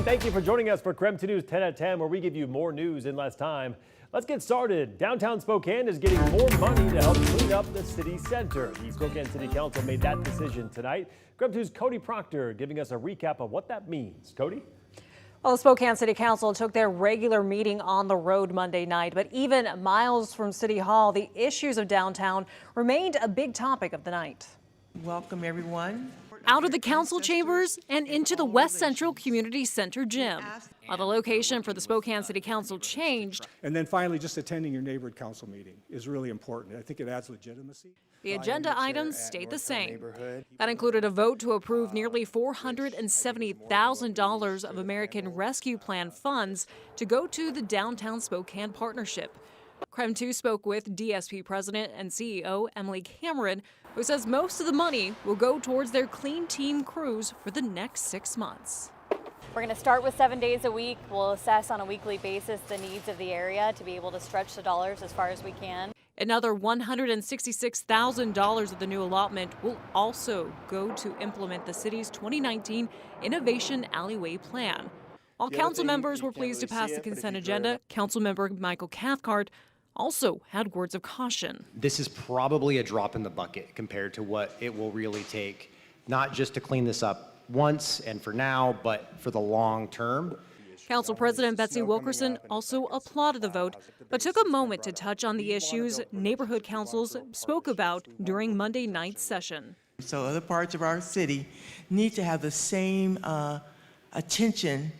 And thank you for joining us for KREM 2 News 10 at 10, where we give you more news in less time. Let's get started. Downtown Spokane is getting more money to help clean up the city center. The Spokane City Council made that decision tonight. KREM 2's Cody Proctor giving us a recap of what that means. Cody? Well, the Spokane City Council took their regular meeting on the road Monday night, but even miles from City Hall, the issues of downtown remained a big topic of the night. Welcome, everyone. Out of the council chambers and into the West Central Community Center gym. While the location for the Spokane City Council changed. And then finally, just attending your neighborhood council meeting is really important. I think it adds legitimacy. The agenda items stayed the same. That included a vote to approve nearly $470,000 of American Rescue Plan funds to go to the Downtown Spokane Partnership. KREM 2 spoke with DSP President and CEO Emily Cameron, who says most of the money will go towards their clean team crews for the next 6 months. We're going to start with 7 days a week. We'll assess on a weekly basis the needs of the area to be able to stretch the dollars as far as we can. Another $166,000 of the new allotment will also go to implement the city's 2019 Innovation Alleyway Plan. While council members were pleased to pass the consent agenda, Councilmember Michael Cathcart also had words of caution. This is probably a drop in the bucket compared to what it will really take, not just to clean this up once and for now, but for the long term. Council President Betsy Wilkerson also applauded the vote, but took a moment to touch on the issues neighborhood councils spoke about during Monday night's session. So other parts of our city need to have the same attention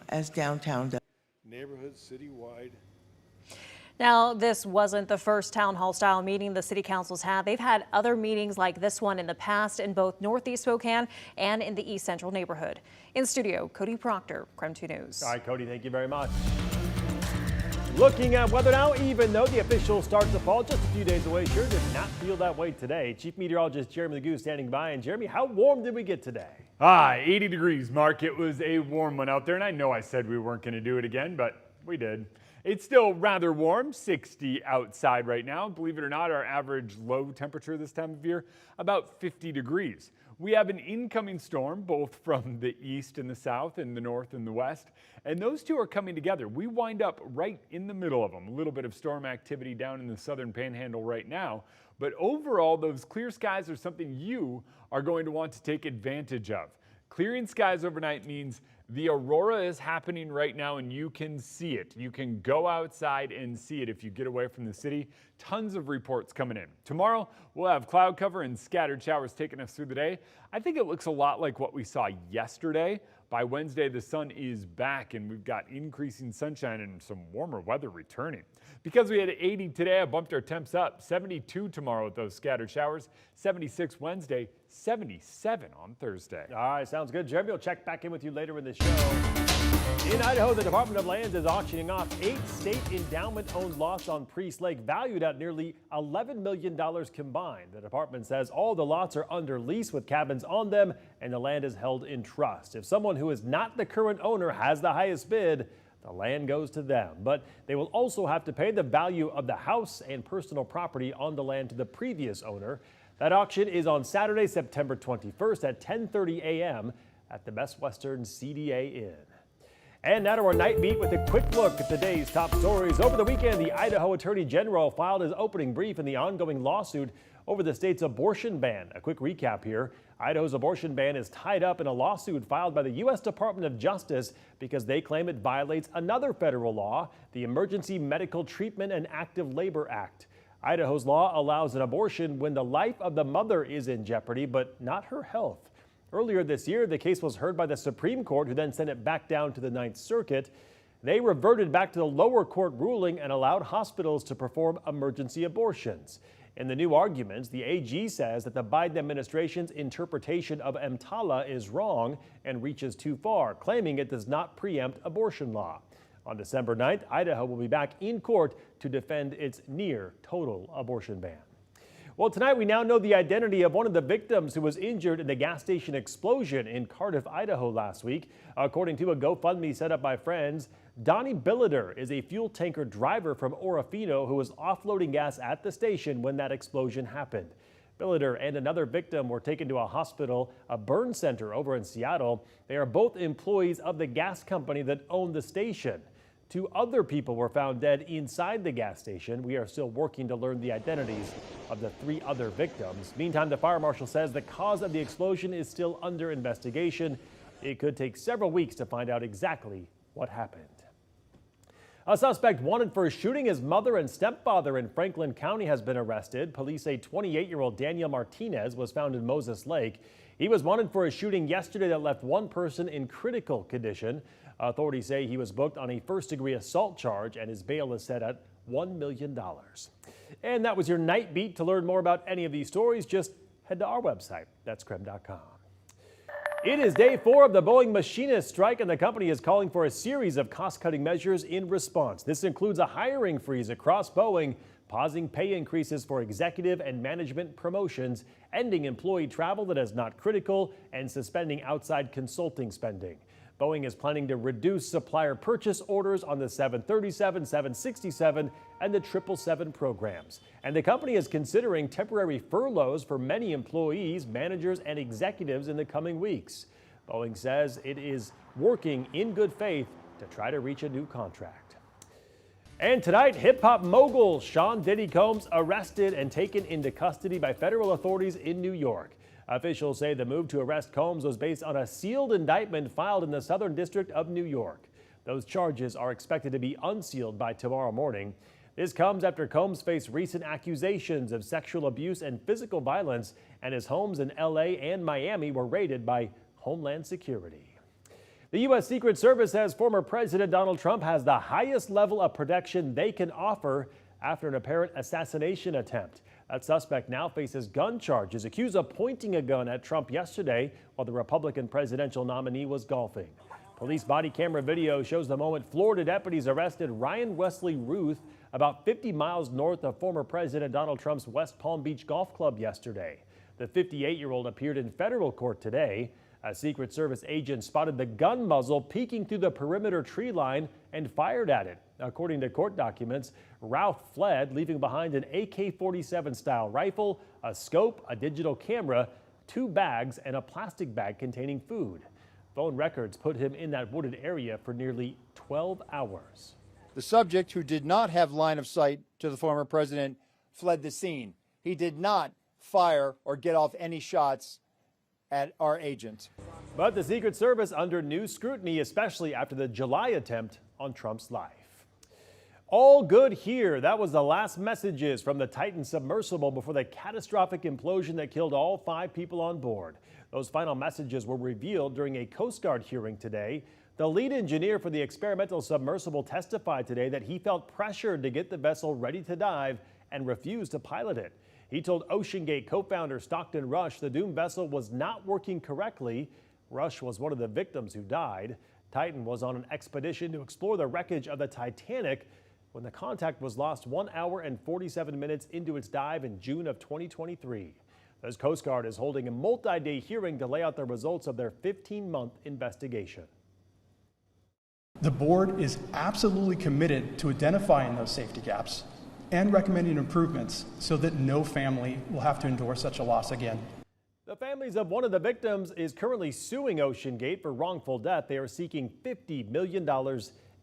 as downtown does. Neighborhoods citywide. Now, this wasn't the first town hall style meeting the city councils had. They've had other meetings like this one in the past in both Northeast Spokane and in the East Central neighborhood. In studio, Cody Proctor, KREM 2 News. All right, Cody, thank you very much. Looking at weather now, even though the official start to fall just a few days away, sure did not feel that way today. Chief Meteorologist Jeremy Legoo standing by. And Jeremy, how warm did we get today? 80 degrees, Mark. It was a warm one out there, and I know I said we weren't going to do it again, but we did. It's still rather warm, 60 outside right now. Believe it or not, our average low temperature this time of year, about 50 degrees. We have an incoming storm, both from the east and the south and the north and the west, and those two are coming together. We wind up right in the middle of them. A little bit of storm activity down in the southern panhandle right now, but overall, those clear skies are something you are going to want to take advantage of. Clearing skies overnight means the aurora is happening right now and you can see it. You can go outside and see it if you get away from the city. Tons of reports coming in. Tomorrow, we'll have cloud cover and scattered showers taking us through the day. I think it looks a lot like what we saw yesterday. By Wednesday, the sun is back and we've got increasing sunshine and some warmer weather returning. Because we had 80 today, I bumped our temps up. 72 tomorrow with those scattered showers, 76 Wednesday, 77 on Thursday. All right, sounds good. Jeremy will check back in with you later in the show. In Idaho, the Department of Lands is auctioning off 8 state endowment-owned lots on Priest Lake, valued at nearly $11 million combined. The department says all the lots are under lease with cabins on them, and the land is held in trust. If someone who is not the current owner has the highest bid, the land goes to them. But they will also have to pay the value of the house and personal property on the land to the previous owner. That auction is on Saturday, September 21st at 10:30 a.m. at the Best Western CDA Inn. And now to our night beat with a quick look at today's top stories. Over the weekend, the Idaho Attorney General filed his opening brief in the ongoing lawsuit over the state's abortion ban. A quick recap here. Idaho's abortion ban is tied up in a lawsuit filed by the U.S. Department of Justice because they claim it violates another federal law, the Emergency Medical Treatment and Active Labor Act. Idaho's law allows an abortion when the life of the mother is in jeopardy, but not her health. Earlier this year, the case was heard by the Supreme Court, who then sent it back down to the Ninth Circuit. They reverted back to the lower court ruling and allowed hospitals to perform emergency abortions. In the new arguments, the AG says that the Biden administration's interpretation of EMTALA is wrong and reaches too far, claiming it does not preempt abortion law. On December 9th, Idaho will be back in court to defend its near total abortion ban. Well, tonight we now know the identity of one of the victims who was injured in the gas station explosion in Cardiff, Idaho last week. According to a GoFundMe set up by friends, Donnie Billiter is a fuel tanker driver from Orofino who was offloading gas at the station when that explosion happened. Billiter and another victim were taken to a hospital, a burn center over in Seattle. They are both employees of the gas company that owned the station. 2 other people were found dead inside the gas station. We are still working to learn the identities of the 3 other victims. Meantime, the fire marshal says the cause of the explosion is still under investigation. It could take several weeks to find out exactly what happened. A suspect wanted for shooting his mother and stepfather in Franklin County has been arrested. Police say 28-year-old Daniel Martinez was found in Moses Lake. He was wanted for a shooting yesterday that left 1 person in critical condition. Authorities say he was booked on a first-degree assault charge and his bail is set at $1 million. And that was your Night Beat. To learn more about any of these stories, just head to our website. That's KREM.com. It is day 4 of the Boeing machinist strike, and the company is calling for a series of cost-cutting measures in response. This includes a hiring freeze across Boeing, pausing pay increases for executive and management promotions, ending employee travel that is not critical, and suspending outside consulting spending. Boeing is planning to reduce supplier purchase orders on the 737, 767, and the 777 programs. And the company is considering temporary furloughs for many employees, managers, and executives in the coming weeks. Boeing says it is working in good faith to try to reach a new contract. And tonight, hip-hop mogul Sean Diddy Combs arrested and taken into custody by federal authorities in New York. Officials say the move to arrest Combs was based on a sealed indictment filed in the Southern District of New York. Those charges are expected to be unsealed by tomorrow morning. This comes after Combs faced recent accusations of sexual abuse and physical violence, and his homes in LA and Miami were raided by Homeland Security. The U.S. Secret Service says former President Donald Trump has the highest level of protection they can offer after an apparent assassination attempt. That suspect now faces gun charges, accused of pointing a gun at Trump yesterday while the Republican presidential nominee was golfing. Police body camera video shows the moment Florida deputies arrested Ryan Wesley Ruth about 50 miles north of former President Donald Trump's West Palm Beach Golf Club yesterday. The 58-year-old appeared in federal court today. A Secret Service agent spotted the gun muzzle peeking through the perimeter tree line and fired at it. According to court documents, Ralph fled, leaving behind an AK-47 style rifle, a scope, a digital camera, 2 bags, and a plastic bag containing food. Phone records put him in that wooded area for nearly 12 hours. The subject, who did not have line of sight to the former president, fled the scene. He did not fire or get off any shots at our agent. But the Secret Service under new scrutiny, especially after the July attempt on Trump's life. All good here. That was the last messages from the Titan submersible before the catastrophic implosion that killed all 5 people on board. Those final messages were revealed during a Coast Guard hearing today. The lead engineer for the experimental submersible testified today that he felt pressured to get the vessel ready to dive and refused to pilot it. He told OceanGate co-founder Stockton Rush the doomed vessel was not working correctly. Rush was one of the victims who died. Titan was on an expedition to explore the wreckage of the Titanic when the contact was lost 1 hour and 47 minutes into its dive in June of 2023. The Coast Guard is holding a multi-day hearing to lay out the results of their 15-month investigation. The board is absolutely committed to identifying those safety gaps and recommending improvements so that no family will have to endure such a loss again. The families of one of the victims is currently suing OceanGate for wrongful death. They are seeking $50 million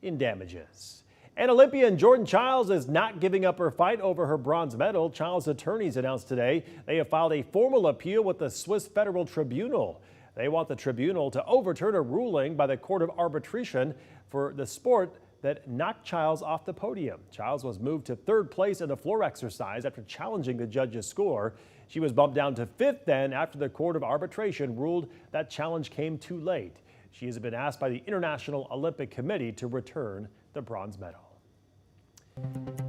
in damages. And Olympian Jordan Childs is not giving up her fight over her bronze medal. Childs' attorneys announced today they have filed a formal appeal with the Swiss Federal Tribunal. They want the tribunal to overturn a ruling by the Court of Arbitration for the sport that knocked Childs off the podium. Childs was moved to 3rd place in the floor exercise after challenging the judge's score. She was bumped down to 5th then after the Court of Arbitration ruled that challenge came too late. She has been asked by the International Olympic Committee to return the bronze medal.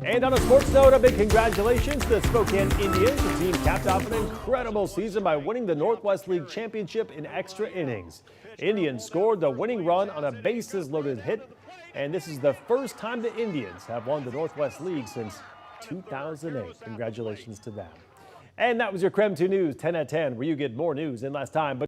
And on a sports note, a big congratulations to the Spokane Indians. The team capped off an incredible season by winning the Northwest League Championship in extra innings. Indians scored the winning run on a bases-loaded hit, and this is the first time the Indians have won the Northwest League since 2008. Congratulations to them. And that was your KREM 2 News 10 at 10, where you get more news in less time. But